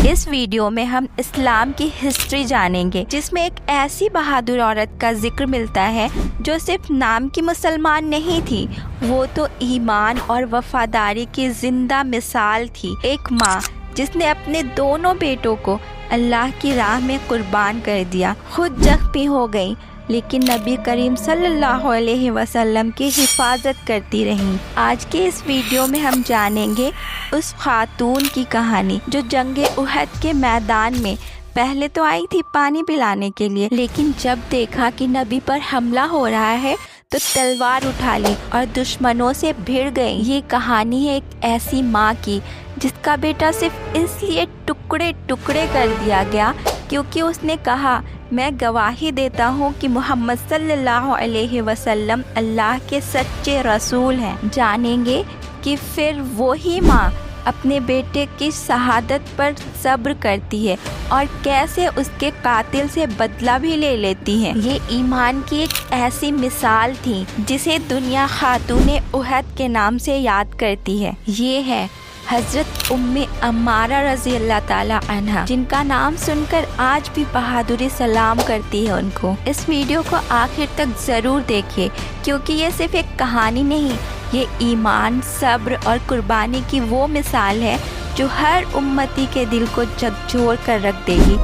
اس video میں ہم اسلام کی ہسٹری جانیں گے جس میں ایک ایسی بہادر عورت کا ذکر ملتا ہے جو صرف نام کی مسلمان نہیں تھی، وہ تو ایمان اور وفاداری کی زندہ مثال تھی۔ ایک ماں جس نے اپنے دونوں بیٹوں کو اللہ کی راہ میں قربان کر دیا، خود زخمی ہو گئی لیکن نبی کریم صلی اللہ علیہ وسلم کی حفاظت کرتی رہیں۔ آج کے اس ویڈیو میں ہم جانیں گے اس خاتون کی کہانی جو جنگ احد کے میدان میں پہلے تو آئی تھی پانی پلانے کے لیے، لیکن جب دیکھا کہ نبی پر حملہ ہو رہا ہے تو تلوار اٹھا لی اور دشمنوں سے بھیڑ گئی۔ یہ کہانی ہے ایک ایسی ماں کی جس کا بیٹا صرف اس لیے ٹکڑے ٹکڑے کر دیا گیا کیونکہ اس نے کہا میں گواہی دیتا ہوں کہ محمد صلی اللہ علیہ وسلم اللہ کے سچے رسول ہیں۔ جانیں گے کہ پھر وہی ماں اپنے بیٹے کی شہادت پر صبر کرتی ہے اور کیسے اس کے قاتل سے بدلہ بھی لے لیتی ہے۔ یہ ایمان کی ایک ایسی مثال تھی جسے دنیا خاتون احد کے نام سے یاد کرتی ہے۔ یہ ہے حضرت ام عمارہ رضی اللہ تعالی عنہا، جن کا نام سن کر آج بھی بہادری سلام کرتی ہے ان کو۔ اس ویڈیو کو آخر تک ضرور دیکھیے کیونکہ یہ صرف ایک کہانی نہیں، یہ ایمان، صبر اور قربانی کی وہ مثال ہے جو ہر امتی کے دل کو جھکجھور کر رکھ دے گی۔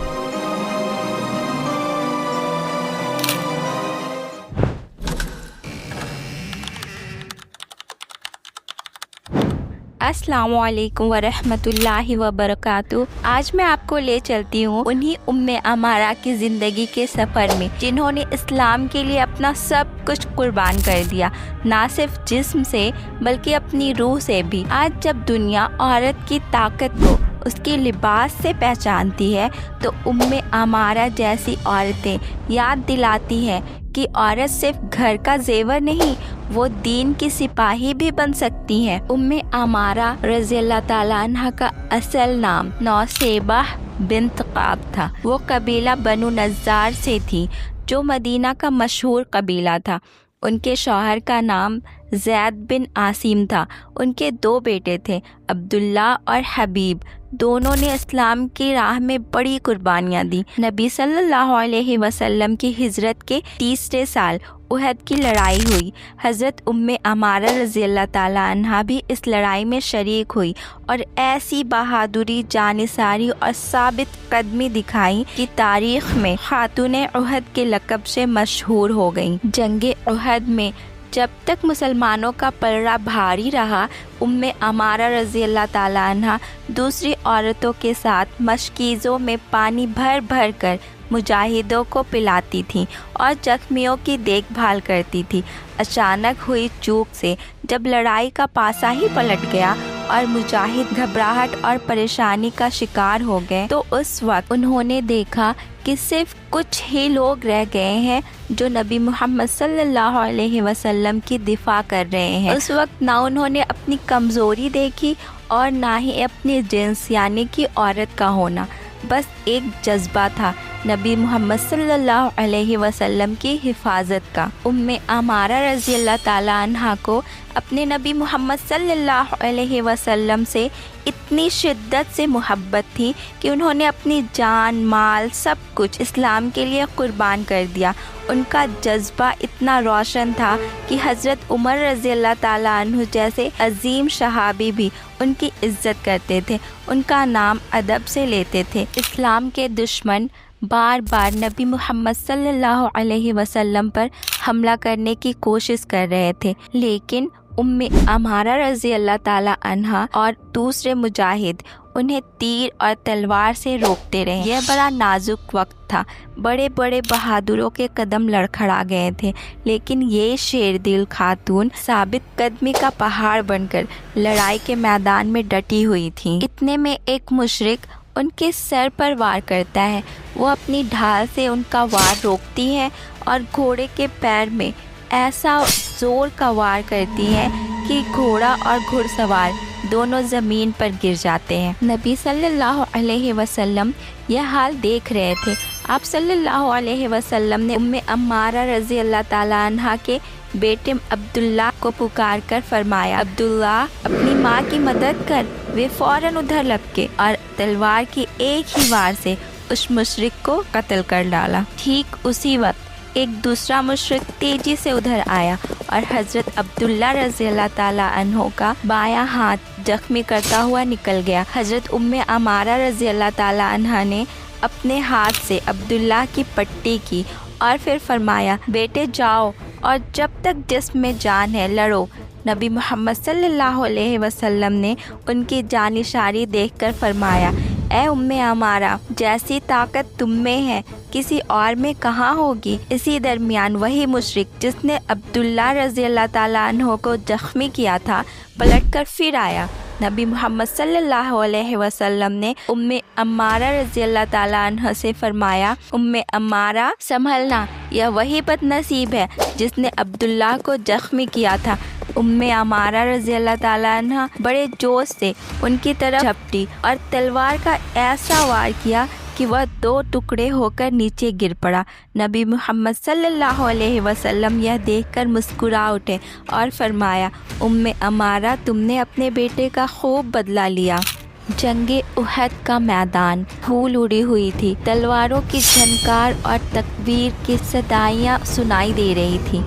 السلام علیکم ورحمۃ اللہ وبرکاتہ۔ آج میں آپ کو لے چلتی ہوں انہی ام عمارہ کی زندگی کے سفر میں جنہوں نے اسلام کے لیے اپنا سب کچھ قربان کر دیا، نہ صرف جسم سے بلکہ اپنی روح سے بھی۔ آج جب دنیا عورت کی طاقت کو اس کے لباس سے پہچانتی ہے تو ام عمارہ جیسی عورتیں یاد دلاتی ہیں کہ عورت صرف گھر کا زیور نہیں، وہ دین کی سپاہی بھی بن سکتی ہے۔ ام عمارہ رضی اللہ تعالیٰ عنہ کا اصل نام نوسیبہ بنت قعب تھا۔ وہ قبیلہ بنو نجار سے تھی جو مدینہ کا مشہور قبیلہ تھا۔ ان کے شوہر کا نام زید بن عاصم تھا۔ ان کے 2 بیٹے تھے، عبداللہ اور حبیب۔ دونوں نے اسلام کی راہ میں بڑی قربانیاں دی۔ نبی صلی اللہ علیہ وسلم کی ہجرت کے 30 سال احد کی لڑائی ہوئی۔ حضرت ام عمارہ رضی اللہ تعالیٰ عنہا بھی اس لڑائی میں شریک ہوئی اور ایسی بہادری، جانثاری اور ثابت قدمی دکھائی کہ تاریخ میں خاتون احد کے لقب سے مشہور ہو گئیں۔ جنگ احد میں جب تک مسلمانوں کا پلڑا بھاری رہا، ام عمارہ رضی اللہ تعالیٰ عنہا دوسری عورتوں کے ساتھ مشکیزوں میں پانی بھر بھر کر مجاہدوں کو پلاتی تھیں اور زخمیوں کی دیکھ بھال کرتی تھی۔ اچانک ہوئی چوک سے جب لڑائی کا پاسا ہی پلٹ گیا اور مجاہد گھبراہٹ اور پریشانی کا شکار ہو گئے تو اس وقت انہوں نے دیکھا کہ صرف کچھ ہی لوگ رہ گئے ہیں جو نبی محمد صلی اللہ علیہ وسلم کی دفاع کر رہے ہیں۔ اس وقت نہ انہوں نے اپنی کمزوری دیکھی اور نہ ہی اپنی جنس یعنی کہ عورت کا ہونا، بس ایک جذبہ تھا نبی محمد صلی اللہ علیہ وسلم کی حفاظت کا۔ ام عمارہ رضی اللہ تعالیٰ عنہا کو اپنے نبی محمد صلی اللہ علیہ وسلم سے اتنی شدت سے محبت تھی کہ انہوں نے اپنی جان، مال، سب کچھ اسلام کے لیے قربان کر دیا۔ ان کا جذبہ اتنا روشن تھا کہ حضرت عمر رضی اللہ تعالیٰ عنہ جیسے عظیم صحابی بھی ان کی عزت کرتے تھے، ان کا نام ادب سے لیتے تھے۔ اسلام کے دشمن بار بار نبی محمد صلی اللہ علیہ وسلم پر حملہ کرنے کی کوشش کر رہے تھے، لیکن ام عمارہ رضی اللہ تعالیٰ عنہا اور دوسرے مجاہد انہیں تیر اور تلوار سے روکتے رہے۔ یہ بڑا نازک وقت تھا، بڑے بڑے بہادروں کے قدم لڑکھڑا گئے تھے، لیکن یہ شیر دل خاتون ثابت قدمی کا پہاڑ بن کر لڑائی کے میدان میں ڈٹی ہوئی تھی۔ اتنے میں ایک مشرک ان کے سر پر وار کرتا ہے۔ وہ اپنی ڈھال سے ان کا وار روکتی ہے اور گھوڑے کے پیر میں ایسا زور کا وار کرتی ہے کہ گھوڑا اور گھڑ سوار دونوں زمین پر گر جاتے ہیں۔ نبی صلی اللہ علیہ وسلم یہ حال دیکھ رہے تھے۔ آپ صلی اللہ علیہ وسلم نے ام عمارہ رضی اللہ تعالیٰ عنہا کے بیٹے عبداللہ کو پکار کر فرمایا، عبداللہ اپنی ماں کی مدد کر۔ وہ فوراً ادھر لپکے اور تلوار کی ایک ہی وار سے اس مشرک کو قتل کر ڈالا۔ ٹھیک اسی وقت ایک دوسرا مشرک تیزی سے ادھر آیا اور حضرت عبداللہ رضی اللہ تعالیٰ عنہ کا بایاں ہاتھ زخمی کرتا ہوا نکل گیا۔ حضرت ام عمارہ رضی اللہ تعالیٰ عنہ نے اپنے ہاتھ سے عبداللہ کی پٹی کی اور پھر فرمایا، بیٹے جاؤ اور جب تک جسم میں جان ہے لڑو۔ نبی محمد صلی اللہ علیہ وسلم نے ان کی جانشاری دیکھ کر فرمایا، اے ام عمارہ، جیسی طاقت تم میں ہے کسی اور میں کہاں ہوگی؟ اسی درمیان وہی مشرک جس نے عبداللہ رضی اللہ تعالیٰ عنہ کو زخمی کیا تھا پلٹ کر پھر آیا۔ نبی محمد صلی اللہ علیہ وسلم نے ام عمارہ رضی اللہ تعالیٰ عنہ سے فرمایا، ام عمارہ سنبھلنا، یہ وہی بد نصیب ہے جس نے عبداللہ کو زخمی کیا تھا۔ ام عمارہ رضی اللہ تعالیٰ عنہ بڑے جوش سے ان کی طرف جھپٹی اور تلوار کا ایسا وار کیا کہ وہ دو ٹکڑے ہو کر نیچے گر پڑا۔ نبی محمد صلی اللہ علیہ وسلم یہ دیکھ کر مسکرا اٹھے اور فرمایا، ام عمارہ، تم نے اپنے بیٹے کا خوب بدلہ لیا۔ جنگ احد کا میدان، دھول اڑی ہوئی تھی، تلواروں کی جھنکار اور تکبیر کی صدائیاں سنائی دے رہی تھی۔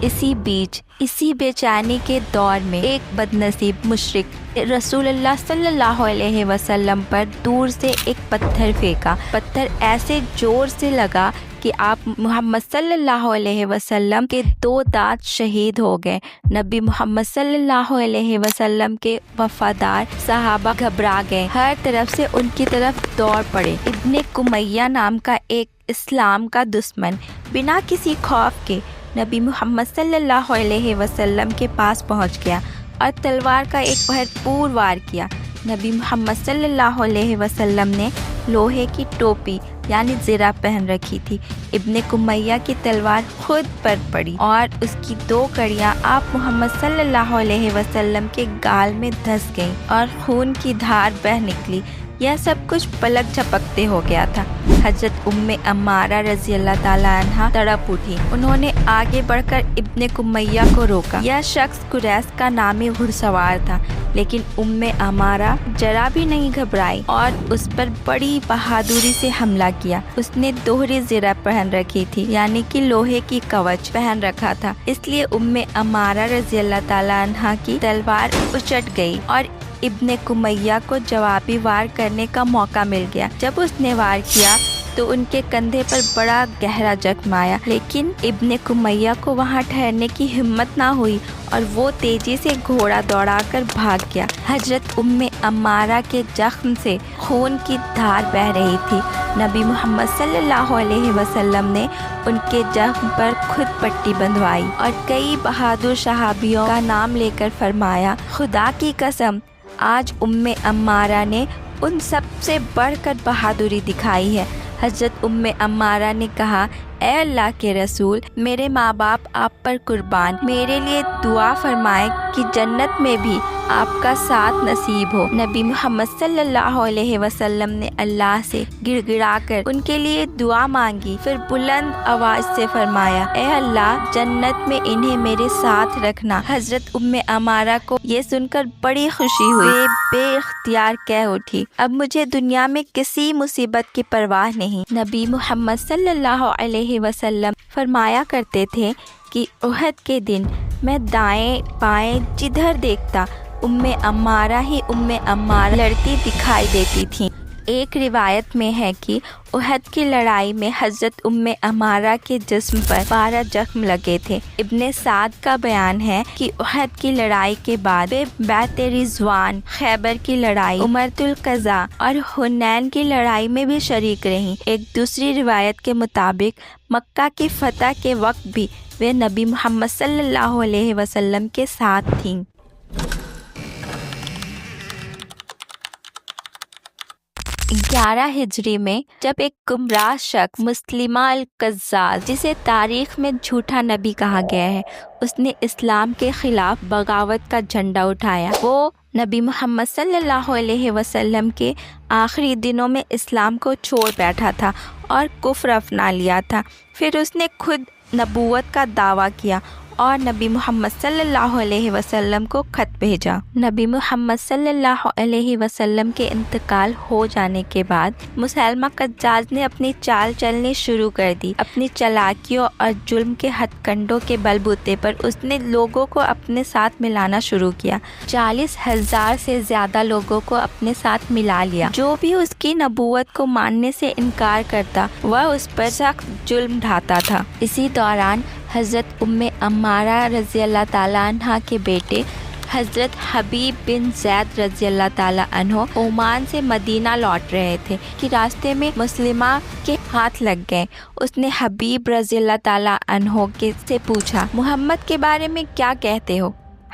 اسی بے چینی کے دور میں ایک بد نصیب مشرک رسول اللہ صلی اللہ علیہ وسلم پر دور سے ایک پتھر پھینکا۔ پتھر ایسے زور سے لگا کہ آپ محمد صلی اللہ علیہ وسلم کے 2 دانت شہید ہو گئے۔ نبی محمد صلی اللہ علیہ وسلم کے وفادار صحابہ گھبرا گئے، ہر طرف سے ان کی طرف دوڑ پڑے۔ ابن کمیہ نام کا ایک اسلام کا دشمن بنا کسی خوف کے نبی محمد صلی اللہ علیہ وسلم کے پاس پہنچ گیا اور تلوار کا ایک بھرپور وار کیا۔ نبی محمد صلی اللہ علیہ وسلم نے لوہے کی ٹوپی یعنی زرہ پہن رکھی تھی۔ ابن کمیہ کی تلوار خود پر پڑی اور اس کی 2 کڑیاں آپ محمد صلی اللہ علیہ وسلم کے گال میں دھس گئیں اور خون کی دھار بہہ نکلی۔ یہ سب کچھ پلک جھپکتے ہو گیا تھا۔ حضرت ام عمارہ رضی اللہ تعالیٰ عنہ تڑپ اٹھی۔ انہوں نے آگے بڑھ کر ابن کمیہ کو روکا۔ یہ شخص قریش کا نامی گھڑ سوار تھا، لیکن ام عمارہ ذرا بھی نہیں گھبرائی اور اس پر بڑی بہادری سے حملہ کیا۔ اس نے دوہری زرہ پہن رکھی تھی یعنی کہ لوہے کی کوچ پہن رکھا تھا، اس لیے ام عمارہ رضی اللہ تعالیٰ عنہ کی تلوار اچٹ گئی اور ابن کمیہ کو جوابی وار کرنے کا موقع مل گیا۔ جب اس نے وار کیا تو ان کے کندھے پر بڑا گہرا زخم آیا، لیکن ابن کمیہ کو وہاں ٹھہرنے کی ہمت نہ ہوئی اور وہ تیزی سے گھوڑا دوڑا کر بھاگ گیا۔ حضرت ام عمارہ کے زخم سے خون کی دھار بہہ رہی تھی۔ نبی محمد صلی اللہ علیہ وسلم نے ان کے زخم پر خود پٹی بندھوائی اور کئی بہادر صحابیوں کا نام لے کر فرمایا، خدا کی قسم، آج ام عمارہ نے ان سب سے بڑھ کر بہادری دکھائی ہے۔ حضرت ام عمارہ نے کہا، اے اللہ کے رسول، میرے ماں باپ آپ پر قربان، میرے لیے دعا فرمائیں کہ جنت میں بھی آپ کا ساتھ نصیب ہو۔ نبی محمد صلی اللہ علیہ وسلم نے اللہ سے گڑ گڑا کر ان کے لیے دعا مانگی، پھر بلند آواز سے فرمایا، اے اللہ، جنت میں انہیں میرے ساتھ رکھنا۔ حضرت ام عمارہ کو یہ سن کر بڑی خوشی ہوئی، بے اختیار کہہ اٹھی، اب مجھے دنیا میں کسی مصیبت کی پرواہ نہیں۔ نبی محمد صلی اللہ علیہ وسلم فرمایا کرتے تھے کہ احد کے دن میں دائیں بائیں جدھر دیکھتا ام عمارہ ہی ام عمارہ لڑتی دکھائی دیتی تھیں۔ ایک روایت میں ہے کہ احد کی لڑائی میں حضرت ام عمارہ کے جسم پر 12 زخم لگے تھے۔ ابن سعد کا بیان ہے کہ احد کی لڑائی کے بعد وہ بیعت رضوان، خیبر کی لڑائی، امرۃ القضاء اور حنین کی لڑائی میں بھی شریک رہیں۔ ایک دوسری روایت کے مطابق مکہ کی فتح کے وقت بھی وہ نبی محمد صلی اللہ علیہ وسلم کے ساتھ تھیں۔ 11 ہجری میں جب ایک گمراہ شخص مسلمہ القزاز، جسے تاریخ میں جھوٹا نبی کہا گیا ہے، اس نے اسلام کے خلاف بغاوت کا جھنڈا اٹھایا۔ وہ نبی محمد صلی اللہ علیہ وسلم کے آخری دنوں میں اسلام کو چھوڑ بیٹھا تھا اور کفر اپنا لیا تھا۔ پھر اس نے خود نبوت کا دعویٰ کیا اور نبی محمد صلی اللہ علیہ وسلم کو خط بھیجا۔ نبی محمد صلی اللہ علیہ وسلم کے انتقال ہو جانے کے بعد مسیلمہ قزاز نے اپنی چال چلنی شروع کر دی۔ اپنی چالاکیوں اور جرم کے ہتھ کنڈوں کے بل بوتے پر اس نے لوگوں کو اپنے ساتھ ملانا شروع کیا۔ 40,000 سے زیادہ لوگوں کو اپنے ساتھ ملا لیا۔ جو بھی اس کی نبوت کو ماننے سے انکار کرتا وہ اس پر سخت ظلم ڈھاتا تھا۔ اسی دوران حضرت عمارہ رضی اللہ تعالیٰ عنہ کے بیٹے حضرت حبیب بن زید رضی اللہ تعالیٰ عنہ عمان سے مدینہ لوٹ رہے تھے کہ راستے میں مسلمہ کے ہاتھ لگ گئے۔ اس نے حبیب رضی اللہ تعالیٰ عنہ سے پوچھا، محمد کے بارے میں کیا کہتے ہو؟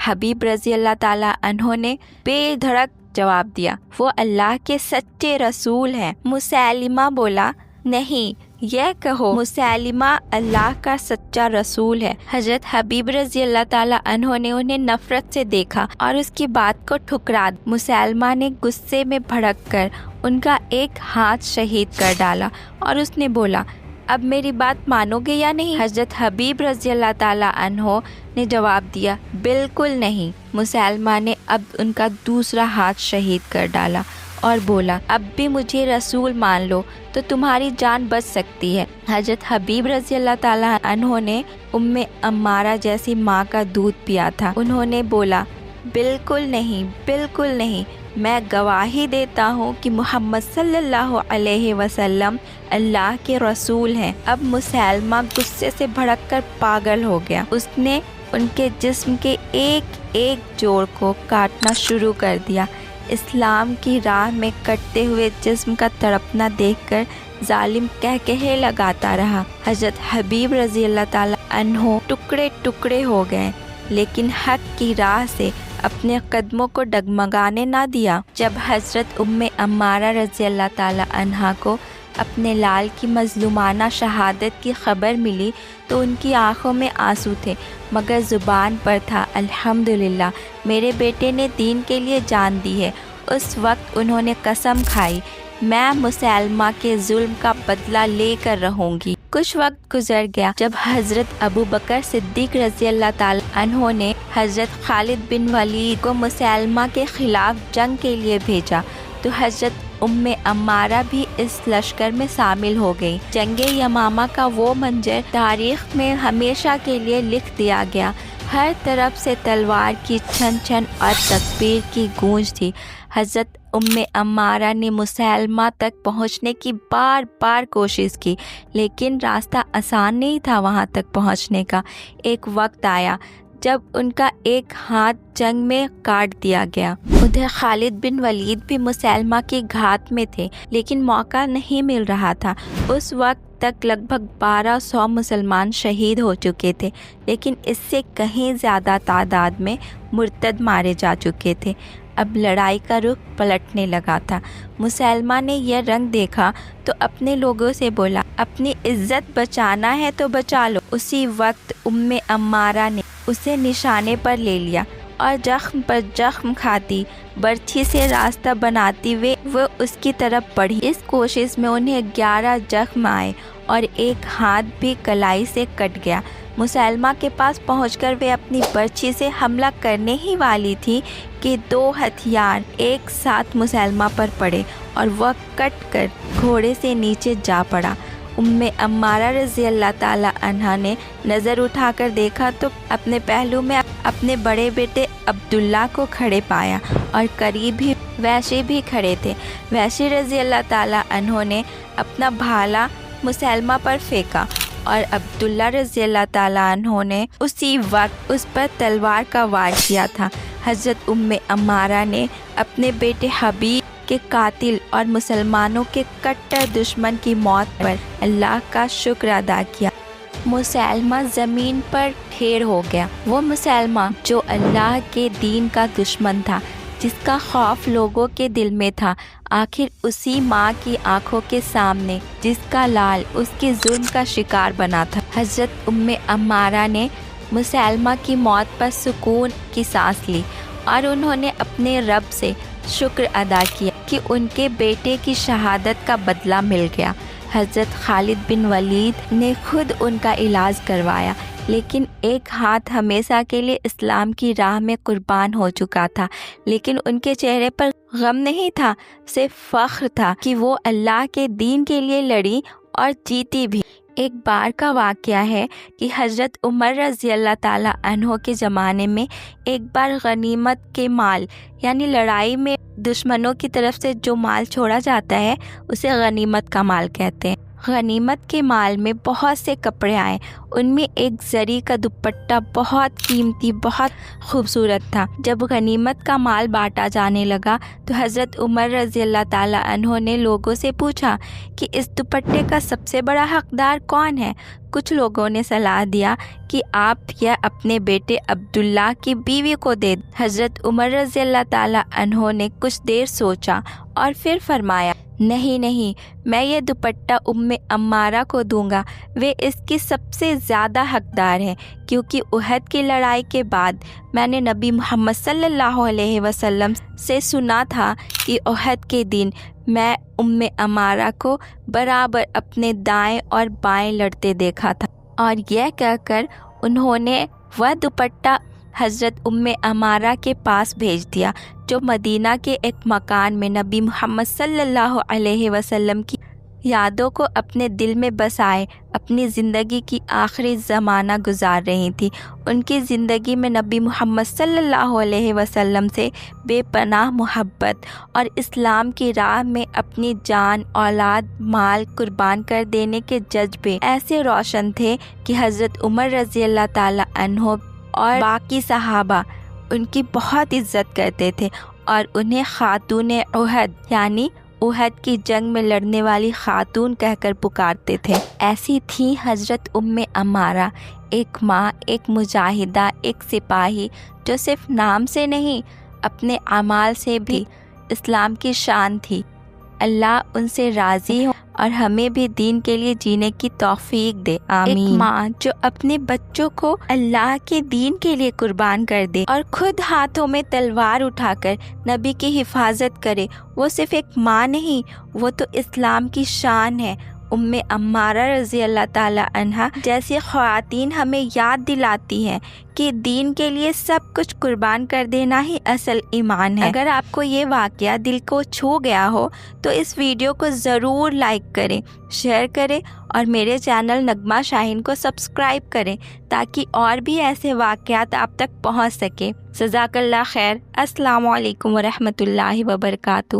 حبیب رضی اللہ تعالیٰ عنہ نے بے دھڑک جواب دیا، وہ اللہ کے سچے رسول ہیں۔ مسیلمہ بولا، نہیں، یہ کہو مسیلمہ اللہ کا سچا رسول ہے۔ حضرت حبیب رضی اللہ تعالیٰ عنہ نے انہیں نفرت سے دیکھا اور اس کی بات کو ٹھکرا دیا۔ مسیلمہ نے غصے میں بھڑک کر ان کا ایک ہاتھ شہید کر ڈالا اور اس نے بولا، اب میری بات مانو گے یا نہیں؟ حضرت حبیب رضی اللہ تعالیٰ عنہ نے جواب دیا، بالکل نہیں۔ مسیلمہ نے اب ان کا دوسرا ہاتھ شہید کر ڈالا اور بولا، اب بھی مجھے رسول مان لو تو تمہاری جان بچ سکتی ہے۔ حضرت حبیب رضی اللہ تعالیٰ عنہ نے عمارہ جیسی ماں کا دودھ پیا تھا۔ انہوں نے بولا، بالکل نہیں، بالکل نہیں، میں گواہی دیتا ہوں کہ محمد صلی اللہ علیہ وسلم اللہ کے رسول ہیں۔ اب مسیلمہ غصے سے بھڑک کر پاگل ہو گیا۔ اس نے ان کے جسم کے ایک ایک جوڑ کو کاٹنا شروع کر دیا۔ اسلام کی راہ میں کٹتے ہوئے جسم کا تڑپنا دیکھ کر ظالم کہکہے لگاتا رہا۔ حضرت حبیب رضی اللہ تعالیٰ عنہ ٹکڑے ٹکڑے ہو گئے، لیکن حق کی راہ سے اپنے قدموں کو ڈگمگانے نہ دیا۔ جب حضرت عمارہ رضی اللہ تعالیٰ عنہا کو اپنے لال کی مظلومانہ شہادت کی خبر ملی تو ان کی آنکھوں میں آنسو تھے، مگر زبان پر تھا، الحمدللہ میرے بیٹے نے دین کے لیے جان دی ہے۔ اس وقت انہوں نے قسم کھائی، میں مسیلمہ کے ظلم کا بدلہ لے کر رہوں گی۔ کچھ وقت گزر گیا جب حضرت ابو بکر صدیق رضی اللہ تعالیٰ عنہ نے حضرت خالد بن ولید کو مسیلمہ کے خلاف جنگ کے لیے بھیجا تو حضرت عمارہ بھی اس لشکر میں شامل ہو گئی۔ جنگ یمامہ کا وہ منظر تاریخ میں ہمیشہ کے لیے لکھ دیا گیا۔ ہر طرف سے تلوار کی چھن چھن اور تکبیر کی گونج تھی۔ حضرت عمارہ نے مسیلمہ تک پہنچنے کی بار بار کوشش کی، لیکن راستہ آسان نہیں تھا وہاں تک پہنچنے کا۔ ایک وقت آیا جب ان کا ایک ہاتھ جنگ میں کاٹ دیا گیا۔ ادھر خالد بن ولید بھی مسیلمہ کی گھات میں تھے، لیکن موقع نہیں مل رہا تھا۔ اس وقت تک لگ بھگ 1200 مسلمان شہید ہو چکے تھے، لیکن اس سے کہیں زیادہ تعداد میں مرتد مارے جا چکے تھے۔ اب لڑائی کا رخ پلٹنے لگا تھا۔ مسیلمہ نے یہ رنگ دیکھا تو اپنے لوگوں سے بولا، اپنی عزت بچانا ہے تو بچا لو۔ اسی وقت عمارہ نے اسے نشانے پر لے لیا اور زخم پر زخم کھاتی برچھی سے راستہ بناتی ہوئے وہ اس کی طرف بڑھی۔ اس کوشش میں انہیں 11 زخم آئے اور ایک ہاتھ بھی کلائی سے کٹ گیا۔ مسیلمہ کے پاس پہنچ کر وہ اپنی برچھی سے حملہ کرنے ہی والی تھی کہ 2 ہتھیار ایک ساتھ مسیلمہ پر پڑے اور وہ کٹ کر گھوڑے سے نیچے جا پڑا۔ عمارہ رضی اللہ تعالیٰ عنہ نے نظر اٹھا کر دیکھا تو اپنے پہلو میں اپنے بڑے بیٹے عبداللہ کو کھڑے پایا اور قریب ہی وحشی بھی کھڑے تھے۔ وحشی رضی اللہ تعالیٰ عنہ نے اپنا بھالا مسیلمہ پر پھینکا اور عبداللہ رضی اللہ تعالیٰ عنہ نے اسی وقت اس پر تلوار کا وار کیا تھا۔ حضرت عمارہ نے اپنے بیٹے حبیب کے قاتل اور مسلمانوں کے کٹر دشمن کی موت پر اللہ کا شکر ادا کیا۔ مسیلمہ زمین پر ڈھیر ہو گیا۔ وہ مسیلمہ جو اللہ کے دین کا دشمن تھا، جس کا خوف لوگوں کے دل میں تھا، آخر اسی ماں کی آنکھوں کے سامنے جس کا لال اس کے ظلم کا شکار بنا تھا۔ حضرت عمارہ نے مسیلمہ کی موت پر سکون کی سانس لی اور انہوں نے اپنے رب سے شکر ادا کیا کہ ان کے بیٹے کی شہادت کا بدلہ مل گیا۔ حضرت خالد بن ولید نے خود ان کا علاج کروایا، لیکن ایک ہاتھ ہمیشہ کے لیے اسلام کی راہ میں قربان ہو چکا تھا، لیکن ان کے چہرے پر غم نہیں تھا، صرف فخر تھا کہ وہ اللہ کے دین کے لیے لڑی اور جیتی بھی۔ ایک بار کا واقعہ ہے کہ حضرت عمر رضی اللہ تعالیٰ عنہ کے زمانے میں ایک بار غنیمت کے مال یعنی لڑائی میں دشمنوں کی طرف سے جو مال چھوڑا جاتا ہے اسے غنیمت کا مال کہتے ہیں۔ غنیمت کے مال میں بہت سے کپڑے آئے، ان میں ایک زری کا دوپٹہ بہت قیمتی، بہت خوبصورت تھا۔ جب غنیمت کا مال بانٹا جانے لگا تو حضرت عمر رضی اللہ تعالیٰ عنہ نے لوگوں سے پوچھا کہ اس دوپٹے کا سب سے بڑا حقدار کون ہے؟ کچھ لوگوں نے صلاح دیا کہ آپ یہ اپنے بیٹے عبداللہ کی بیوی کو دے دیں۔ حضرت عمر رضی اللہ تعالیٰ عنہ نے کچھ دیر سوچا اور پھر فرمایا، نہیں، میں یہ دوپٹہ عمارہ کو دوں گا، وہ اس کی سب سے زیادہ حقدار ہے، کیونکہ احد کی لڑائی کے بعد میں نے نبی محمد صلی اللہ علیہ وسلم سے سنا تھا کہ احد کے دن میں عمارہ کو برابر اپنے دائیں اور بائیں لڑتے دیکھا تھا۔ اور یہ کہہ کر انہوں نے وہ دوپٹہ حضرت عمارہ کے پاس بھیج دیا، جو مدینہ کے ایک مکان میں نبی محمد صلی اللہ علیہ وسلم کی یادوں کو اپنے دل میں بسائے اپنی زندگی کی آخری زمانہ گزار رہی تھی۔ ان کی زندگی میں نبی محمد صلی اللہ علیہ وسلم سے بے پناہ محبت اور اسلام کی راہ میں اپنی جان، اولاد، مال قربان کر دینے کے جذبے ایسے روشن تھے کہ حضرت عمر رضی اللہ تعالیٰ عنہ اور باقی صحابہ ان کی بہت عزت کرتے تھے اور انہیں خاتون احد یعنی احد کی جنگ میں لڑنے والی خاتون کہہ کر پکارتے تھے۔ ایسی تھی حضرت عمارہ، ایک ماں، ایک مجاہدہ، ایک سپاہی جو صرف نام سے نہیں اپنے اعمال سے بھی اسلام کی شان تھی۔ اللہ ان سے راضی ہو اور ہمیں بھی دین کے لیے جینے کی توفیق دے، آمین۔ ایک ماں جو اپنے بچوں کو اللہ کے دین کے لیے قربان کر دے اور خود ہاتھوں میں تلوار اٹھا کر نبی کی حفاظت کرے، وہ صرف ایک ماں نہیں، وہ تو اسلام کی شان ہے۔ عمارہ رضی اللہ تعالیٰ عنہا جیسی خواتین ہمیں یاد دلاتی ہیں کہ دین کے لیے سب کچھ قربان کر دینا ہی اصل ایمان ہے۔ اگر آپ کو یہ واقعہ دل کو چھو گیا ہو تو اس ویڈیو کو ضرور لائک کریں، شیئر کریں اور میرے چینل نغمہ شاہین کو سبسکرائب کریں تاکہ اور بھی ایسے واقعات آپ تک پہنچ سکے۔ جزاک اللہ خیر۔ السلام علیکم ورحمۃ اللہ وبرکاتہ۔